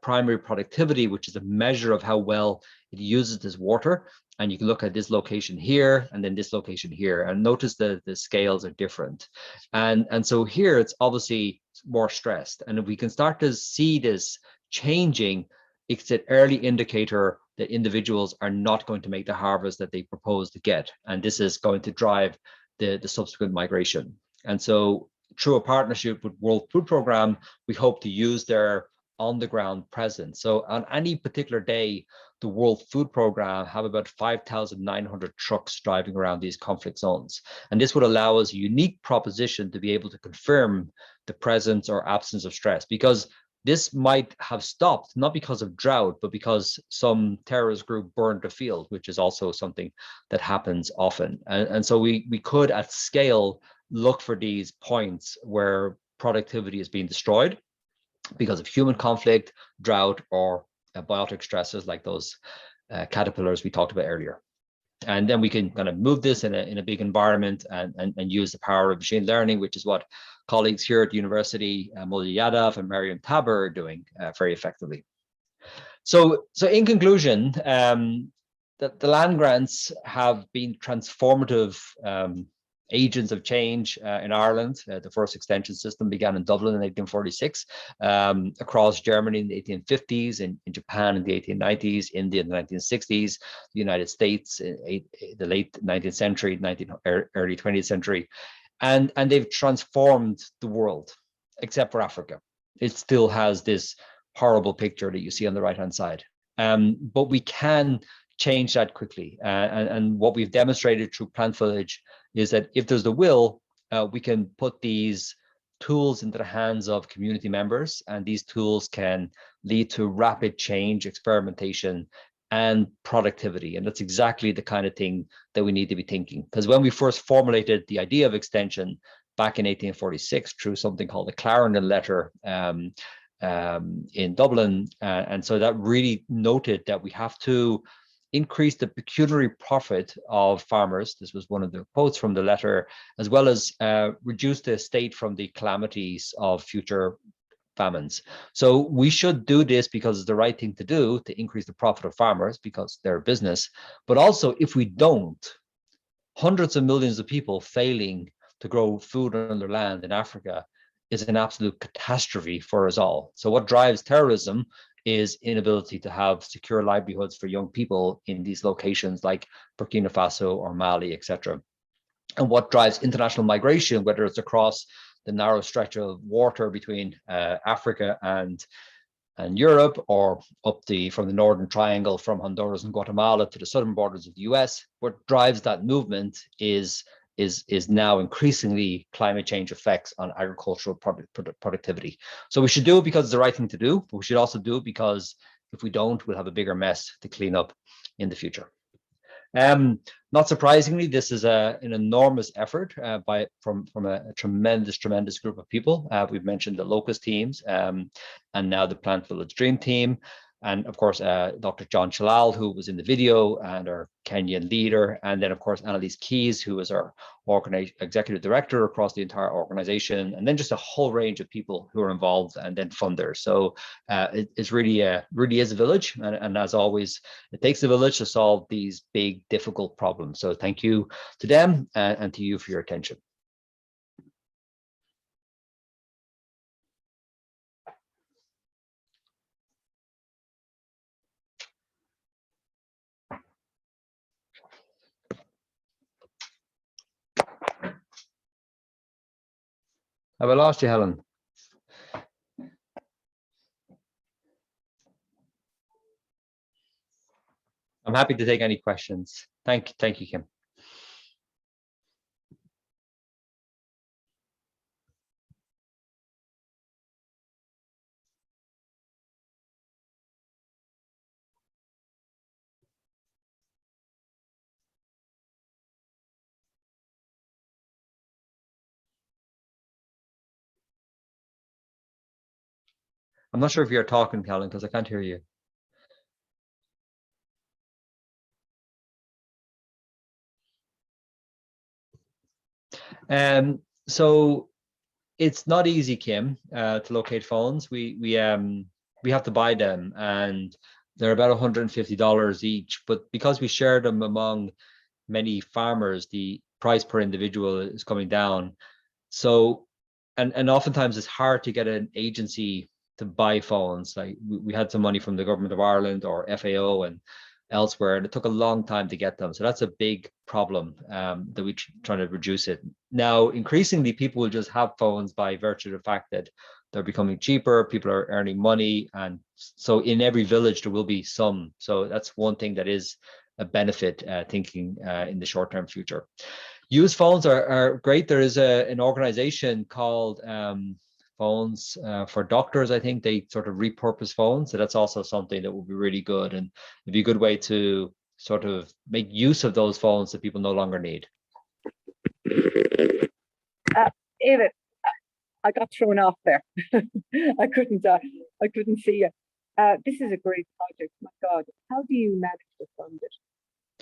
primary productivity, which is a measure of how well it uses this water. And you can look at this location here, and then this location here, and notice the scales are different. And so here it's obviously more stressed. And if we can start to see this changing, it's an early indicator that individuals are not going to make the harvest that they propose to get. And this is going to drive the subsequent migration. And so through a partnership with World Food Programme, we hope to use their on-the-ground presence. So on any particular day, the World Food Programme have about 5,900 trucks driving around these conflict zones. And this would allow us a unique proposition to be able to confirm the presence or absence of stress, because this might have stopped, not because of drought, but because some terrorist group burned the field, which is also something that happens often. And so we could, at scale, look for these points where productivity is being destroyed because of human conflict, drought, or biotic stressors like those caterpillars we talked about earlier. And then we can kind of move this in a big environment and use the power of machine learning, which is what colleagues here at the university, Mulya Yadav and Mariam Taber, are doing very effectively. So in conclusion, the land grants have been transformative agents of change in Ireland. The first extension system began in Dublin in 1846, across Germany in the 1850s, in Japan in the 1890s, India in the 1960s, the United States in the late 19th century, early 20th century. And they've transformed the world, except for Africa. It still has this horrible picture that you see on the right-hand side. But we can change that quickly. And what we've demonstrated through PlantVillage is that if there's the will, we can put these tools into the hands of community members, and these tools can lead to rapid change, experimentation, and productivity. And that's exactly the kind of thing that we need to be thinking. Because when we first formulated the idea of extension back in 1846 through something called the Clarendon Letter in Dublin, and so that really noted that we have to increase the pecuniary profit of farmers. This was one of the quotes from the letter, as well as reduce the estate from the calamities of future famines. So we should do this because it's the right thing to do to increase the profit of farmers because they're a business. But also, if we don't, hundreds of millions of people failing to grow food on their land in Africa is an absolute catastrophe for us all. So what drives terrorism is inability to have secure livelihoods for young people in these locations like Burkina Faso or Mali, etc. And what drives international migration, whether it's across the narrow stretch of water between Africa and Europe, or from the Northern Triangle from Honduras and Guatemala to the southern borders of the US, what drives that movement is now increasingly climate change effects on agricultural productivity. So we should do it because it's the right thing to do, but we should also do it because if we don't, we'll have a bigger mess to clean up in the future. Not surprisingly, this is an enormous effort from a tremendous group of people. We've mentioned the locust teams and now the PlantVillage Dream Team. And of course, Dr. John Chalal, who was in the video, and our Kenyan leader. And then, of course, Annalise Keys, who is our executive director across the entire organization. And then just a whole range of people who are involved, and then funders. So it's really is a village. And as always, it takes a village to solve these big, difficult problems. So thank you to them and to you for your attention. Have I lost you, Helen? I'm happy to take any questions. Thank you, Kim. I'm not sure if you're talking, Helen, because I can't hear you. So it's not easy, Kim, to locate phones. We have to buy them, and they're about $150 each. But because we share them among many farmers, the price per individual is coming down. So, and oftentimes it's hard to get an agency to buy phones. Like we had some money from the government of Ireland or FAO and elsewhere, and it took a long time to get them. So that's a big problem that we're trying to reduce it. Now, increasingly, people will just have phones by virtue of the fact that they're becoming cheaper, people are earning money, and so in every village there will be some. So that's one thing that is a benefit thinking in the short-term future. Used phones are great. There is an organization called Phones for Doctors. I think they sort of repurpose phones. So that's also something that would be really good, and it'd be a good way to sort of make use of those phones that people no longer need. David, I got thrown off there. I couldn't see you. This is a great project. My God, how do you manage to fund it?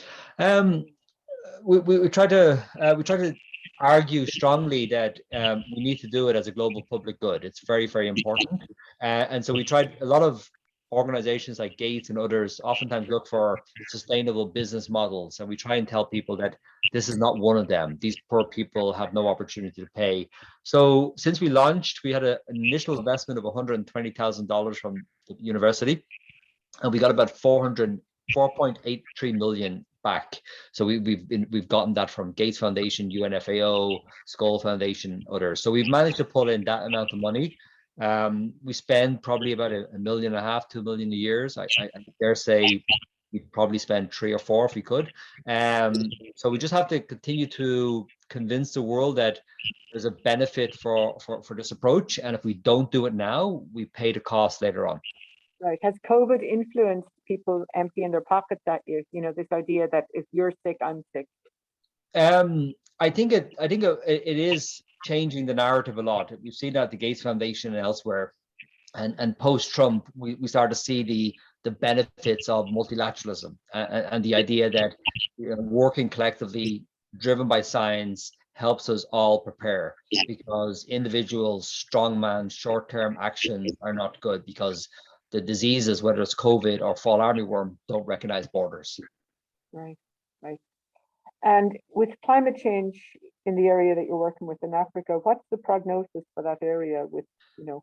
We try to argue strongly that we need to do it as a global public good. It's very, very important. And so we tried, a lot of organizations like Gates and others oftentimes look for sustainable business models. And we try and tell people that this is not one of them. These poor people have no opportunity to pay. So since we launched, we had an initial investment of $120,000 from the university, and we got about 4.83 million back. So we've gotten that from Gates Foundation, UNFAO, Skoll Foundation, others. So we've managed to pull in that amount of money. We spend probably about $1.5 million, $2 million a year. So I dare say we'd probably spend 3 or 4 if we could. So we just have to continue to convince the world that there's a benefit for this approach. And if we don't do it now, we pay the cost later on. Right. Has COVID influenced people emptying their pockets at you? You know, this idea that if you're sick, I'm sick. I think it is changing the narrative a lot. We've seen that at the Gates Foundation and elsewhere. And post-Trump, we start to see the benefits of multilateralism and the idea that, you know, working collectively, driven by science, helps us all prepare, because individuals, strongman, short-term actions are not good, because the diseases, whether it's COVID or fall armyworm, don't recognize borders. Right, right. And with climate change in the area that you're working with in Africa, what's the prognosis for that area with, you know,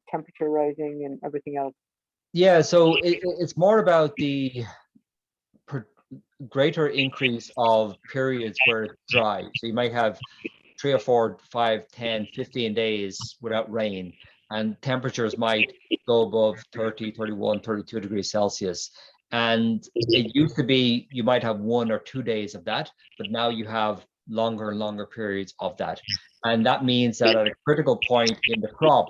temperature rising and everything else? Yeah, so it's more about the greater increase of periods where it's dry. So you might have 3 or 4, 5, 10, 15 days without rain, and temperatures might go above 30, 31, 32 degrees Celsius. And it used to be you might have 1 or 2 days of that, but now you have longer and longer periods of that. And that means that at a critical point in the crop,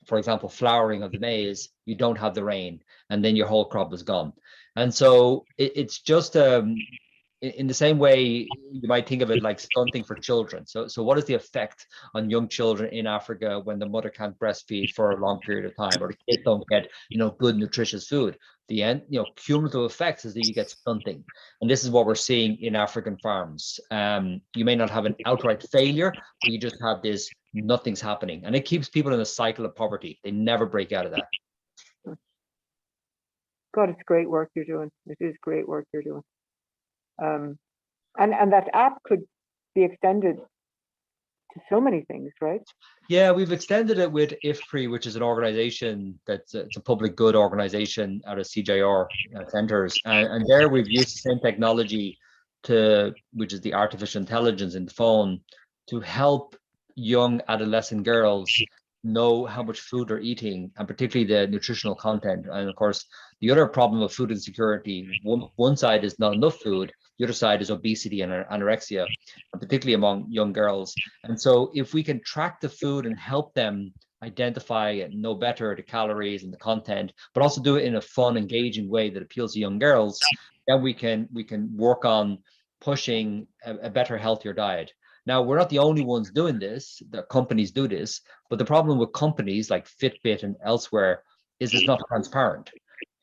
for example, flowering of the maize, you don't have the rain, and then your whole crop is gone. And so it's just in the same way you might think of it like stunting for children. So what is the effect on young children in Africa when the mother can't breastfeed for a long period of time, or the kids don't get, you know, good nutritious food? The end, you know, cumulative effects is that you get stunting, and this is what we're seeing in African farms. You may not have an outright failure, but you just have this, nothing's happening, and it keeps people in a cycle of poverty. They never break out of that. God, it's great work you're doing. It is great work you're doing. And that app could be extended to so many things, right? Yeah, we've extended it with IFPRI, which is an organization it's a public good organization out of CJR centers. And there we've used the same technology which is the artificial intelligence in the phone, to help young adolescent girls know how much food they're eating, and particularly the nutritional content. And of course, the other problem of food insecurity, one side is not enough food, the other side is obesity and anorexia, and particularly among young girls. And so if we can track the food and help them identify and know better the calories and the content, but also do it in a fun, engaging way that appeals to young girls, then we can work on pushing a better, healthier diet. Now, we're not the only ones doing this. The companies do this, but the problem with companies like Fitbit and elsewhere is it's not transparent.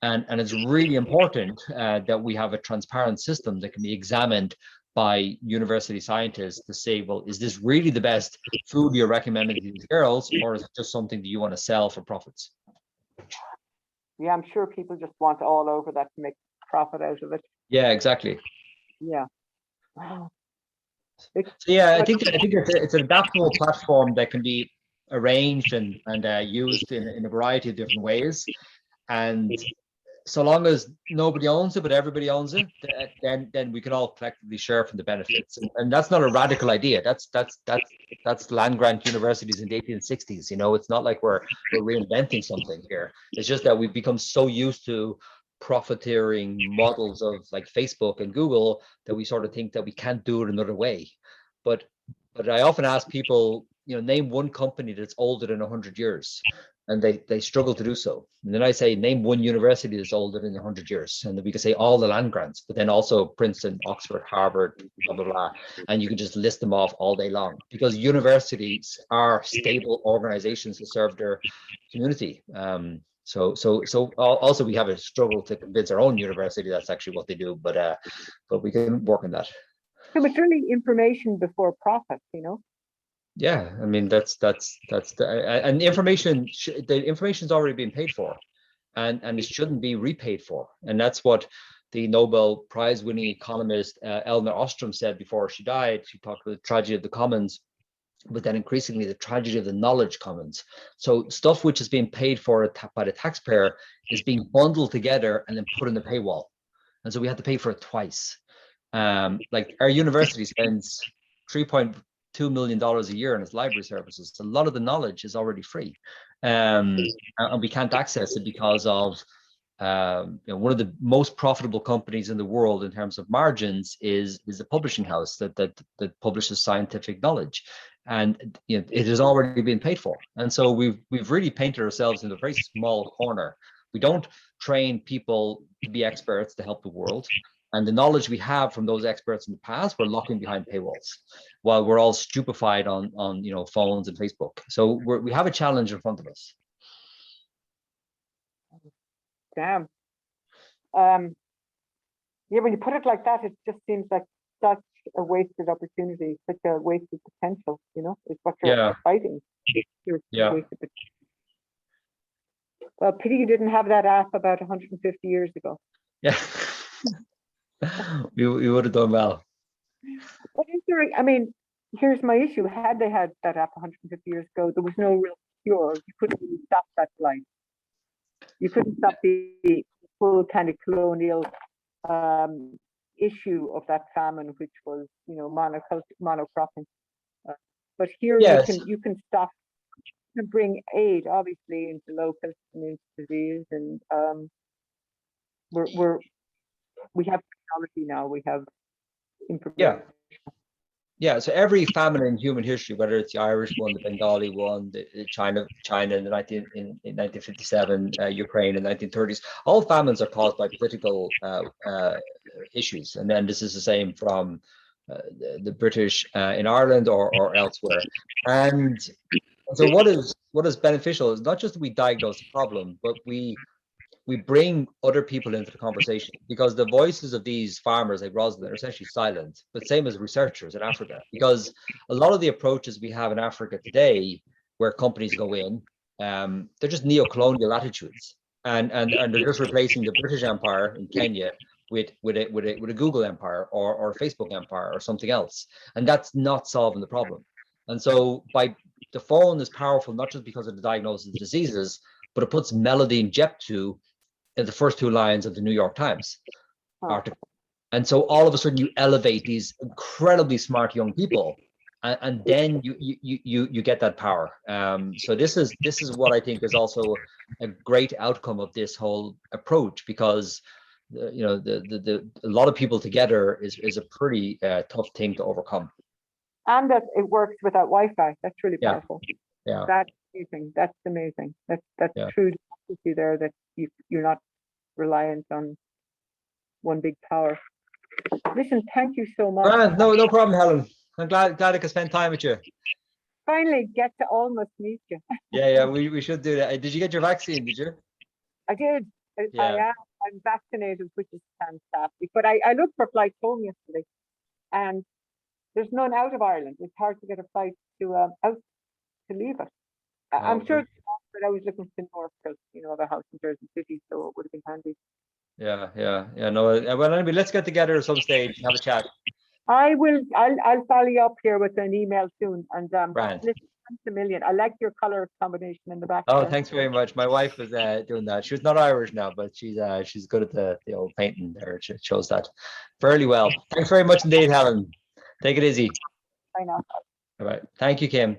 And it's really important that we have a transparent system that can be examined by university scientists to say, well, is this really the best food you're recommending to these girls, or is it just something that you want to sell for profits? Yeah, I'm sure people just want all over that to make profit out of it. Yeah, exactly. Yeah. Wow. So yeah, I think it's an adaptable platform that can be arranged and used in a variety of different ways. And so long as nobody owns it, but everybody owns it, then we can all collectively share from the benefits. And that's not a radical idea. That's land grant universities in the 1860s. You know, it's not like we're reinventing something here. It's just that we've become so used to profiteering models of like Facebook and Google that we sort of think that we can't do it another way. But I often ask people, you know, name one company that's older than 100 years. And they struggle to do so. And then I say, name one university that's older than 100 years. And then we can say all the land grants, but then also Princeton, Oxford, Harvard, blah, blah, blah. And you can just list them off all day long, because universities are stable organizations to serve their community. Also we have a struggle to convince our own university that's actually what they do, but we can work on that. So it's really information before profit, Yeah, I mean that's and the information's already been paid for, and it shouldn't be repaid for, and that's what the Nobel Prize winning economist Elinor Ostrom said before she died. She talked about the tragedy of the commons, but then increasingly the tragedy of the knowledge commons. So stuff which is being paid for by the taxpayer is being bundled together and then put in the paywall, and so we have to pay for it twice. Like our university spends $3.2 million a year on its library services. A lot of the knowledge is already free, and we can't access it because of one of the most profitable companies in the world in terms of margins is a publishing house that publishes scientific knowledge, and it has already been paid for. And so we've really painted ourselves in a very small corner. We don't train people to be experts to help the world. And the knowledge we have from those experts in the past, we're locking behind paywalls, while we're all stupefied on phones and Facebook. So we have a challenge in front of us. Damn. Yeah, when you put it like that, it just seems like such a wasted opportunity, such a wasted potential. Is what you're fighting. Wasted potential. Well, pity you didn't have that app about 150 years ago. Yeah. we would have done well. But here's my issue. Had they had that app 150 years ago, there was no real cure. You couldn't really stop that blight. You couldn't stop the full kind of colonial issue of that famine, which was, monocropping. But here you can stop, you can bring aid, obviously, into locust and into disease, and we have technology now. We have information. Yeah, so every famine in human history, whether it's the Irish one, the Bengali one, the China in 1957, Ukraine in the 1930s, all famines are caused by political issues. And then this is the same from the British in Ireland or elsewhere. And so what is beneficial is not just that we diagnose the problem, but we bring other people into the conversation, because the voices of these farmers like Rosalind are essentially silent, but same as researchers in Africa, because a lot of the approaches we have in Africa today, where companies go in, they're just neo-colonial attitudes, and they're just replacing the British Empire in Kenya with a Google empire or a Facebook empire or something else, and that's not solving the problem. And so the phone is powerful not just because of the diagnosis of diseases, but it puts Melody and Jeptu in the first two lines of the New York Times article. And so all of a sudden you elevate these incredibly smart young people, and then you get that power. So this is what I think is also a great outcome of this whole approach, because a lot of people together is a pretty tough thing to overcome. And that it works without Wi-Fi. That's really powerful. Yeah. That's amazing. That's amazing. That's true democracy there, that you're not reliant on one big power. Listen, thank you so much. No problem, Helen. I'm glad I could spend time with you. Finally get to almost meet you. Yeah, we should do that. Did you get your vaccine? Did you? I did. I'm vaccinated, which is fantastic. But I looked for flights home yesterday, and there's none out of Ireland. It's hard to get a flight to out to leave it. I'm sure, but I was looking for North because I have a house in Jersey City, so it would have been handy. Yeah. No. Well, anyway, let's get together at some stage and have a chat. I will. I'll follow you up here with an email soon. And Brand. listen, thanks a million. I like your color combination in the back. Oh, there. thanks very much. My wife was doing that. She was not Irish now, but she's good at the old painting there. It shows that fairly well. Thanks very much indeed, Helen. Take it easy. Bye now. All right. Thank you, Kim.